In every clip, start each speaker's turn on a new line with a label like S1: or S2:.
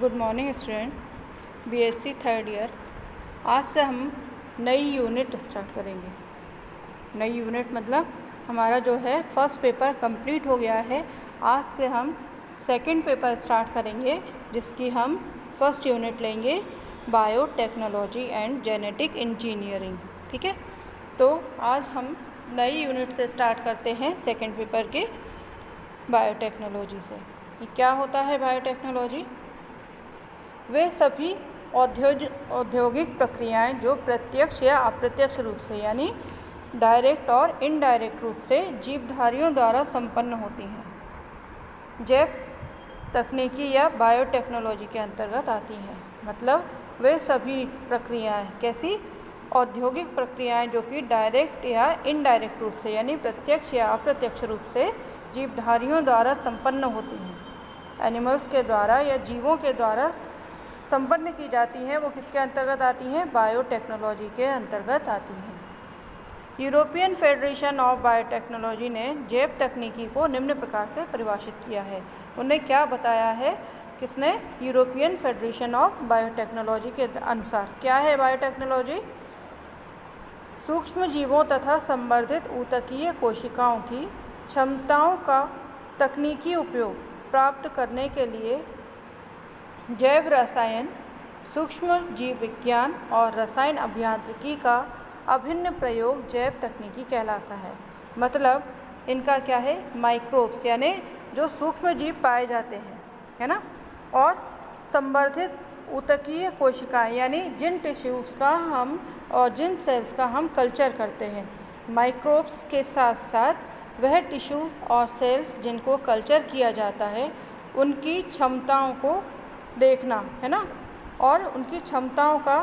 S1: Good morning student, BSc third year. आज से हम नई यूनिट स्टार्ट करेंगे। नई यूनिट मतलब हमारा जो है फर्स्ट पेपर कंप्लीट हो गया है। आज से हम सेकंड पेपर स्टार्ट करेंगे, जिसकी हम फर्स्ट यूनिट लेंगे बायोटेक्नोलॉजी एंड जेनेटिक इंजीनियरिंग। ठीक है, तो आज हम नई यूनिट से स्टार्ट करते हैं सेकंड पेपर के बायोटेक्नोलॉजी से। ये क्या होता है बायोटेक्नोलॉजी? वे सभी औद्योगिक प्रक्रियाएं जो प्रत्यक्ष या अप्रत्यक्ष रूप से यानी डायरेक्ट और इनडायरेक्ट रूप से जीवधारियों द्वारा संपन्न होती हैं, जैव तकनीकी या बायोटेक्नोलॉजी के अंतर्गत आती हैं। मतलब वे सभी प्रक्रियाएं कैसी? औद्योगिक प्रक्रियाएं जो कि डायरेक्ट या इनडायरेक्ट रूप से यानी प्रत्यक्ष या अप्रत्यक्ष रूप से जीवधारियों द्वारा संपन्न होती हैं, एनिमल्स के द्वारा या जीवों के द्वारा संपन्न की जाती हैं। वो किसके अंतर्गत आती हैं? बायोटेक्नोलॉजी के अंतर्गत आती हैं। यूरोपियन फेडरेशन ऑफ बायोटेक्नोलॉजी ने जैव तकनीकी को निम्न प्रकार से परिभाषित किया है। उन्हें क्या बताया है? किसने? यूरोपियन फेडरेशन ऑफ बायोटेक्नोलॉजी के अनुसार क्या है बायोटेक्नोलॉजी? सूक्ष्म जीवों तथा संवर्धित ऊतकीय कोशिकाओं की क्षमताओं का तकनीकी उपयोग प्राप्त करने के लिए जैव रसायन, सूक्ष्म जीव विज्ञान और रसायन अभियांत्रिकी का अभिन्न प्रयोग जैव तकनीकी कहलाता है। मतलब इनका क्या है? माइक्रोब्स यानी जो सूक्ष्म जीव पाए जाते हैं, है ना, और संवर्धित ऊतकीय कोशिकाएं यानी जिन टिश्यूज़ का हम और जिन सेल्स का हम कल्चर करते हैं। माइक्रोब्स के साथ साथ वह टिश्यूज़ और सेल्स जिनको कल्चर किया जाता है उनकी क्षमताओं को देखना, है ना, और उनकी क्षमताओं का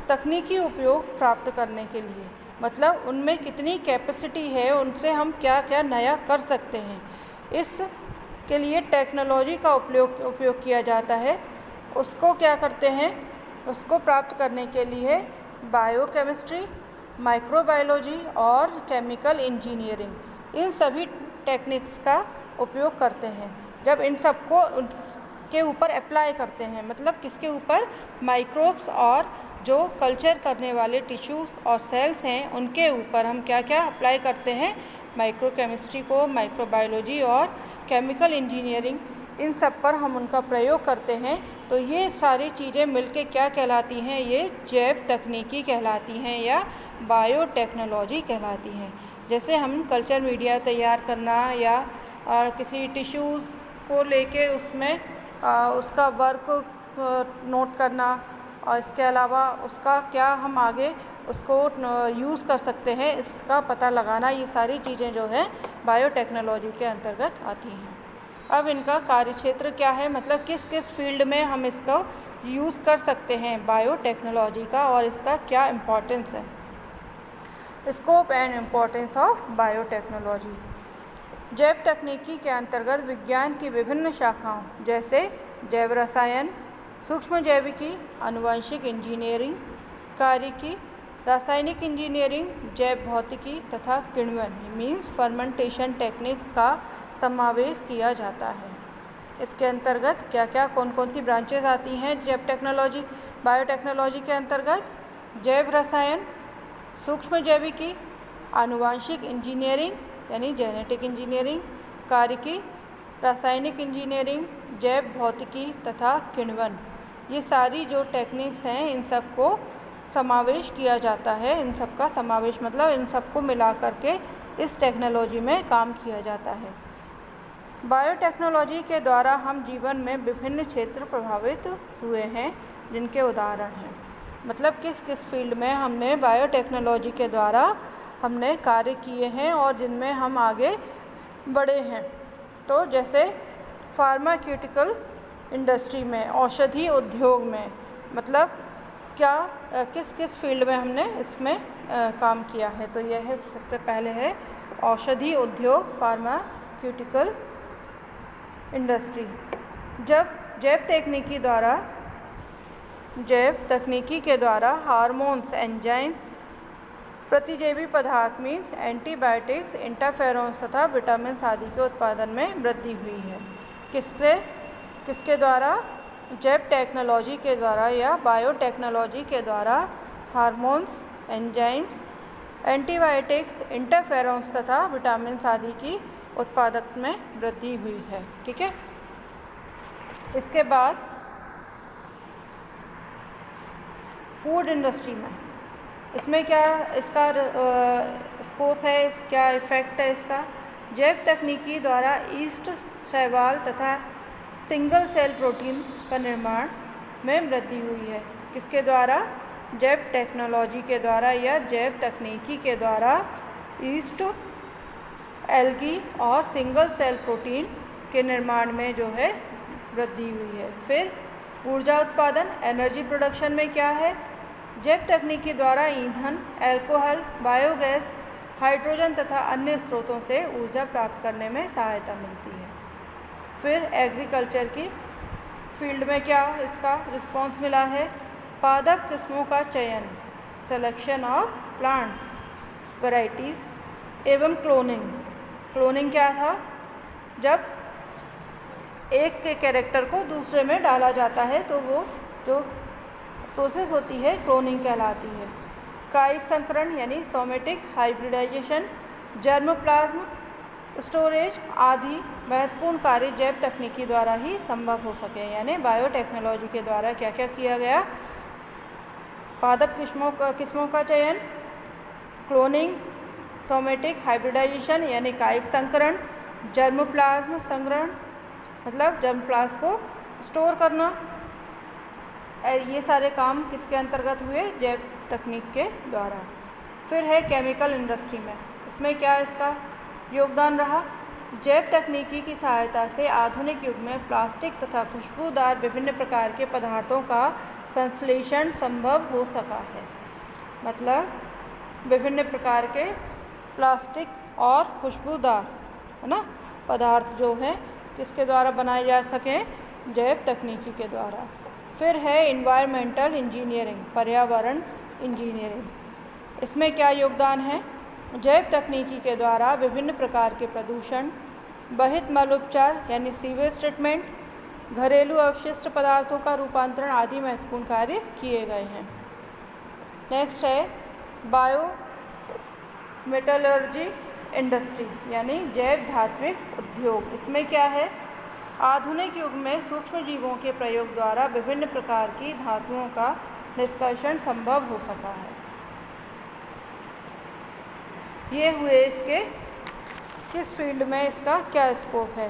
S1: तकनीकी उपयोग प्राप्त करने के लिए, मतलब उनमें कितनी कैपेसिटी है, उनसे हम क्या क्या नया कर सकते हैं, इसके लिए टेक्नोलॉजी का उपयोग किया जाता है। उसको क्या करते हैं? उसको प्राप्त करने के लिए बायोकेमिस्ट्री, माइक्रोबायोलॉजी और केमिकल इंजीनियरिंग इन सभी टेक्निक्स का उपयोग करते हैं। जब इन सबको के ऊपर अप्लाई करते हैं, मतलब किसके ऊपर? माइक्रोब्स और जो कल्चर करने वाले टिश्यूज़ और सेल्स हैं उनके ऊपर हम क्या क्या अप्लाई करते हैं? माइक्रोकेमिस्ट्री को, माइक्रोबायोलॉजी और केमिकल इंजीनियरिंग, इन सब पर हम उनका प्रयोग करते हैं। तो ये सारी चीज़ें मिलके क्या कहलाती हैं? ये जैव तकनीकी कहलाती हैं या बायोटेक्नोलॉजी कहलाती हैं। जैसे हम कल्चर मीडिया तैयार करना या किसी टिश्यूज़ को लेके उसमें उसका वर्क नोट करना, और इसके अलावा उसका क्या हम आगे उसको यूज़ कर सकते हैं इसका पता लगाना, ये सारी चीज़ें जो है बायोटेक्नोलॉजी के अंतर्गत आती हैं। अब इनका कार्यक्षेत्र क्या है? मतलब किस किस फील्ड में हम इसको यूज़ कर सकते हैं बायोटेक्नोलॉजी का, और इसका क्या इम्पोर्टेंस है। Scope and importance of biotechnology. जैव तकनीकी के अंतर्गत विज्ञान की विभिन्न शाखाओं जैसे जैव रसायन, सूक्ष्म जैविकी, आनुवंशिक इंजीनियरिंग, कार्यिकी, रासायनिक इंजीनियरिंग, जैव भौतिकी तथा किण्वन मीन्स फर्मेंटेशन टेक्निक्स का समावेश किया जाता है। इसके अंतर्गत क्या क्या कौन कौन सी ब्रांचेस आती हैं जैव टेक्नोलॉजी बायोटेक्नोलॉजी के अंतर्गत? जैव रसायन, सूक्ष्म जैविकी, आनुवंशिक इंजीनियरिंग यानी जेनेटिक इंजीनियरिंग, कार्यिकी, रासायनिक इंजीनियरिंग, जैव भौतिकी तथा किण्वन, ये सारी जो टेक्निक्स हैं इन सब को समावेश किया जाता है। इन सब का समावेश मतलब इन सब को मिला करके इस टेक्नोलॉजी में काम किया जाता है। बायोटेक्नोलॉजी के द्वारा हम जीवन में विभिन्न क्षेत्र प्रभावित हुए हैं, जिनके उदाहरण हैं। मतलब किस किस फील्ड में हमने बायोटेक्नोलॉजी के द्वारा हमने कार्य किए हैं और जिनमें हम आगे बढ़े हैं। तो जैसे फार्मास्यूटिकल इंडस्ट्री में, औषधि उद्योग में, मतलब क्या किस किस फील्ड में हमने इसमें काम किया है। तो यह है, सबसे पहले है औषधि उद्योग, फार्मास्यूटिकल इंडस्ट्री। जब जैव तकनीकी के द्वारा हार्मोन्स, एंजाइम्स, प्रतिजैवी पदार्थ मीन्स एंटीबायोटिक्स, इंटरफेरोन्स तथा विटामिन आदि के उत्पादन में वृद्धि हुई है। किसके द्वारा? जैव टेक्नोलॉजी के द्वारा या बायोटेक्नोलॉजी के द्वारा हार्मोन्स, एंजाइम्स, एंटीबायोटिक्स, इंटरफेरोन्स तथा विटामिन आदि की उत्पादक में वृद्धि हुई है। ठीक है। इसके बाद फूड इंडस्ट्री में, इसमें क्या इसका स्कोप है, क्या इफ़ेक्ट है इसका। जैव तकनीकी द्वारा ईस्ट, शैवाल तथा सिंगल सेल प्रोटीन का निर्माण में वृद्धि हुई है। किसके द्वारा? जैव टेक्नोलॉजी के द्वारा या जैव तकनीकी के द्वारा ईस्ट, एल्गी और सिंगल सेल प्रोटीन के निर्माण में जो है वृद्धि हुई है। फिर ऊर्जा उत्पादन, एनर्जी प्रोडक्शन में क्या है? जैव तकनीकी द्वारा ईंधन, अल्कोहल, बायोगैस, हाइड्रोजन तथा अन्य स्रोतों से ऊर्जा प्राप्त करने में सहायता मिलती है। फिर एग्रीकल्चर की फील्ड में क्या इसका रिस्पॉन्स मिला है? पादप किस्मों का चयन, सिलेक्शन ऑफ प्लांट्स वैरायटीज़ एवं क्लोनिंग। क्लोनिंग क्या था? जब एक के कैरेक्टर को दूसरे में डाला जाता है तो वो जो प्रोसेस होती है क्लोनिंग कहलाती है। कायिक संकरण यानी सोमेटिक हाइब्रिडाइजेशन, जर्मोप्लाज्म स्टोरेज आदि महत्वपूर्ण कार्य जैव तकनीकी द्वारा ही संभव हो सके। यानी बायोटेक्नोलॉजी के द्वारा क्या क्या किया गया? पादप किस्मों का चयन, क्लोनिंग, सोमेटिक हाइब्रिडाइजेशन यानी कायिक संकरण, जर्मोप्लाज्म संग्रहण मतलब जर्मोप्लाज्म को स्टोर करना, ये सारे काम किसके अंतर्गत हुए? जैव तकनीक के द्वारा। फिर है केमिकल इंडस्ट्री में, इसमें क्या इसका योगदान रहा? जैव तकनीकी की सहायता से आधुनिक युग में प्लास्टिक तथा खुशबूदार विभिन्न प्रकार के पदार्थों का संश्लेषण संभव हो सका है। मतलब विभिन्न प्रकार के प्लास्टिक और खुशबूदार है ना पदार्थ जो हैं किसके द्वारा बनाए जा सकें? जैव तकनीकी के द्वारा। फिर है इन्वायरमेंटल इंजीनियरिंग, पर्यावरण इंजीनियरिंग। इसमें क्या योगदान है? जैव तकनीकी के द्वारा विभिन्न प्रकार के प्रदूषण, बहित मल उपचार यानी सीवेज ट्रीटमेंट, घरेलू अवशिष्ट पदार्थों का रूपांतरण आदि महत्वपूर्ण कार्य किए गए हैं। नेक्स्ट है बायो मेटलर्जी इंडस्ट्री यानी जैव धात्विक उद्योग। इसमें क्या है? आधुनिक युग में सूक्ष्म जीवों के प्रयोग द्वारा विभिन्न प्रकार की धातुओं का निष्कर्षण संभव हो सका है। ये हुए इसके किस फील्ड में इसका क्या स्कोप है।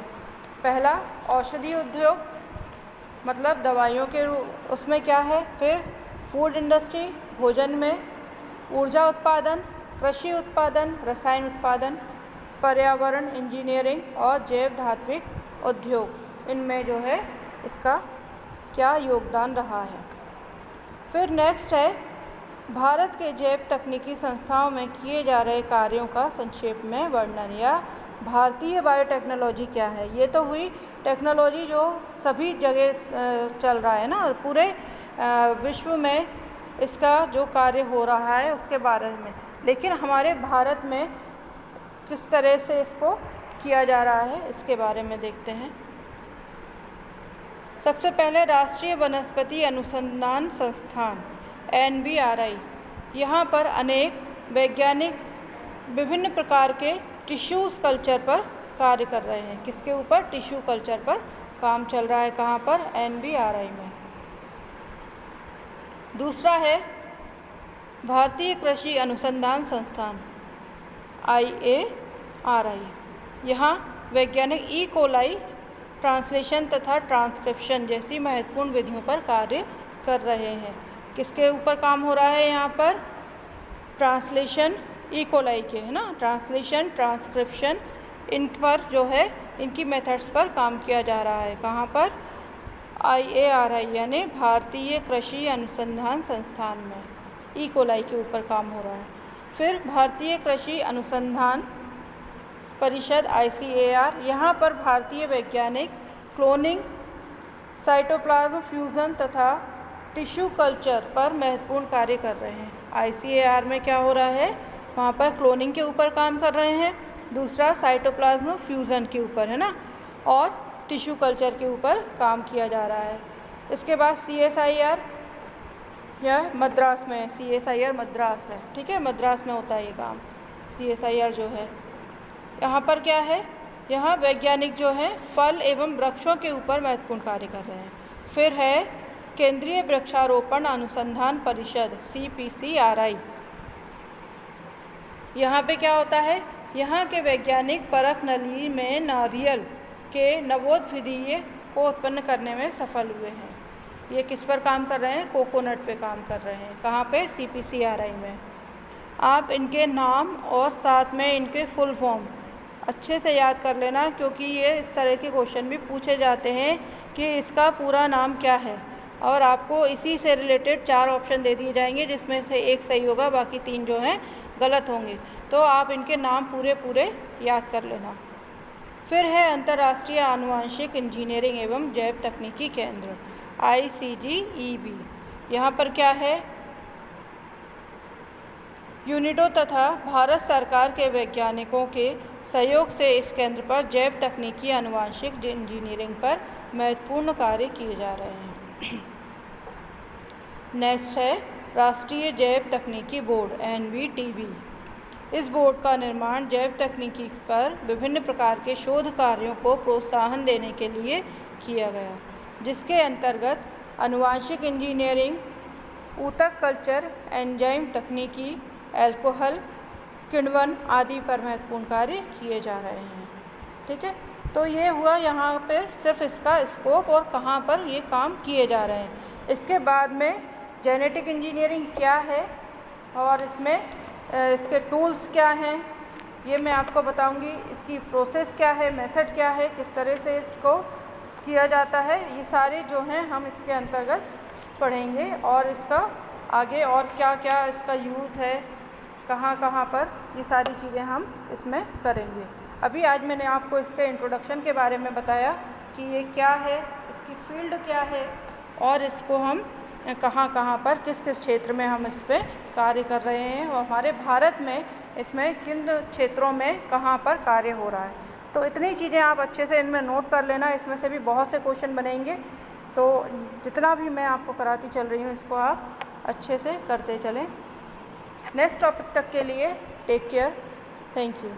S1: पहला औषधि उद्योग मतलब दवाइयों के उसमें क्या है। फिर फूड इंडस्ट्री भोजन में, ऊर्जा उत्पादन, कृषि उत्पादन, रसायन उत्पादन, पर्यावरण इंजीनियरिंग और जैव धात्विक उद्योग, इनमें जो है इसका क्या योगदान रहा है। फिर नेक्स्ट है भारत के जैव तकनीकी संस्थाओं में किए जा रहे कार्यों का संक्षेप में वर्णन या भारतीय बायोटेक्नोलॉजी क्या है। ये तो हुई टेक्नोलॉजी जो सभी जगह चल रहा है ना, पूरे विश्व में इसका जो कार्य हो रहा है उसके बारे में। लेकिन हमारे भारत में किस तरह से इसको किया जा रहा है इसके बारे में देखते हैं। सबसे पहले राष्ट्रीय वनस्पति अनुसंधान संस्थान NBRI, यहाँ पर अनेक वैज्ञानिक विभिन्न प्रकार के टिश्यूज़ कल्चर पर कार्य कर रहे हैं। किसके ऊपर? टिश्यू कल्चर पर काम चल रहा है। कहाँ पर? NBRI में। दूसरा है भारतीय कृषि अनुसंधान संस्थान IARI, यहाँ वैज्ञानिक ई कोलाई ट्रांसलेशन तथा ट्रांसक्रिप्शन जैसी महत्वपूर्ण विधियों पर कार्य कर रहे हैं। किसके ऊपर काम हो रहा है? यहाँ पर ट्रांसलेशन ई कोलाई के है ना, ट्रांसलेशन ट्रांसक्रिप्शन इन पर जो है इनकी मेथड्स पर काम किया जा रहा है। कहाँ पर? IARI यानी भारतीय कृषि अनुसंधान संस्थान में ई कोलाई के ऊपर काम हो रहा है। फिर भारतीय कृषि अनुसंधान परिषद ICAR, यहाँ पर भारतीय वैज्ञानिक क्लोनिंग, साइटोप्लाज्म फ्यूज़न तथा टिश्यू कल्चर पर महत्वपूर्ण कार्य कर रहे हैं। ICAR में क्या हो रहा है? वहाँ पर क्लोनिंग के ऊपर काम कर रहे हैं, दूसरा साइटोप्लाज्म फ्यूज़न के ऊपर है ना, और टिश्यू कल्चर के ऊपर काम किया जा रहा है। इसके बाद CSIR, यह मद्रास में है, CSIR मद्रास है, ठीक है, मद्रास में होता है ये काम CSIR जो है। यहाँ पर क्या है, यहाँ वैज्ञानिक जो हैं फल एवं वृक्षों के ऊपर महत्वपूर्ण कार्य कर रहे हैं। फिर है केंद्रीय वृक्षारोपण अनुसंधान परिषद CPCRI। यहाँ पे क्या होता है, यहाँ के वैज्ञानिक परख नली में नारियल के नवोत्पादीय को उत्पन्न करने में सफल हुए हैं। ये किस पर काम कर रहे हैं, कोकोनट पे काम कर रहे हैं। कहाँ पे, CPCRI में। आप इनके नाम और साथ में इनके फुल फॉर्म अच्छे से याद कर लेना, क्योंकि ये इस तरह के क्वेश्चन भी पूछे जाते हैं कि इसका पूरा नाम क्या है, और आपको इसी से रिलेटेड 4 ऑप्शन दे दिए जाएंगे, जिसमें से एक सही होगा, बाकी 3 जो हैं गलत होंगे। तो आप इनके नाम पूरे याद कर लेना। फिर है अंतर्राष्ट्रीय आनुवांशिक इंजीनियरिंग एवं जैव तकनीकी केंद्र ICGEB। यहाँ पर क्या है, यूनिडो तथा भारत सरकार के वैज्ञानिकों के सहयोग से इस केंद्र पर जैव तकनीकी आनुवांशिक इंजीनियरिंग पर महत्वपूर्ण कार्य किए जा रहे हैं। नेक्स्ट है राष्ट्रीय जैव तकनीकी बोर्ड NVTB। इस बोर्ड का निर्माण जैव तकनीकी पर विभिन्न प्रकार के शोध कार्यों को प्रोत्साहन देने के लिए किया गया, जिसके अंतर्गत आनुवांशिक इंजीनियरिंग, ऊतक कल्चर, एंजाइम तकनीकी, एल्कोहल, किण्वन आदि पर महत्वपूर्ण कार्य किए जा रहे हैं। ठीक है, तो ये हुआ यहाँ पर सिर्फ इसका स्कोप और कहाँ पर ये काम किए जा रहे हैं। इसके बाद में जेनेटिक इंजीनियरिंग क्या है और इसमें इसके टूल्स क्या हैं, ये मैं आपको बताऊंगी। इसकी प्रोसेस क्या है, मेथड क्या है, किस तरह से इसको किया जाता है, ये सारे जो हैं हम इसके अंतर्गत पढ़ेंगे। और इसका आगे और क्या क्या इसका यूज़ है, कहाँ कहाँ पर, ये सारी चीज़ें हम इसमें करेंगे। अभी आज मैंने आपको इसके इंट्रोडक्शन के बारे में बताया कि ये क्या है, इसकी फील्ड क्या है और इसको हम कहाँ कहाँ पर किस किस क्षेत्र में हम इस पर कार्य कर रहे हैं और हमारे भारत में इसमें किन क्षेत्रों में कहाँ पर कार्य हो रहा है। तो इतनी चीज़ें आप अच्छे से इनमें नोट कर लेना। इसमें से भी बहुत से क्वेश्चन बनेंगे, तो जितना भी मैं आपको कराती चल रही हूँ इसको आप अच्छे से करते चलें। नेक्स्ट टॉपिक तक के लिए टेक केयर, थैंक यू।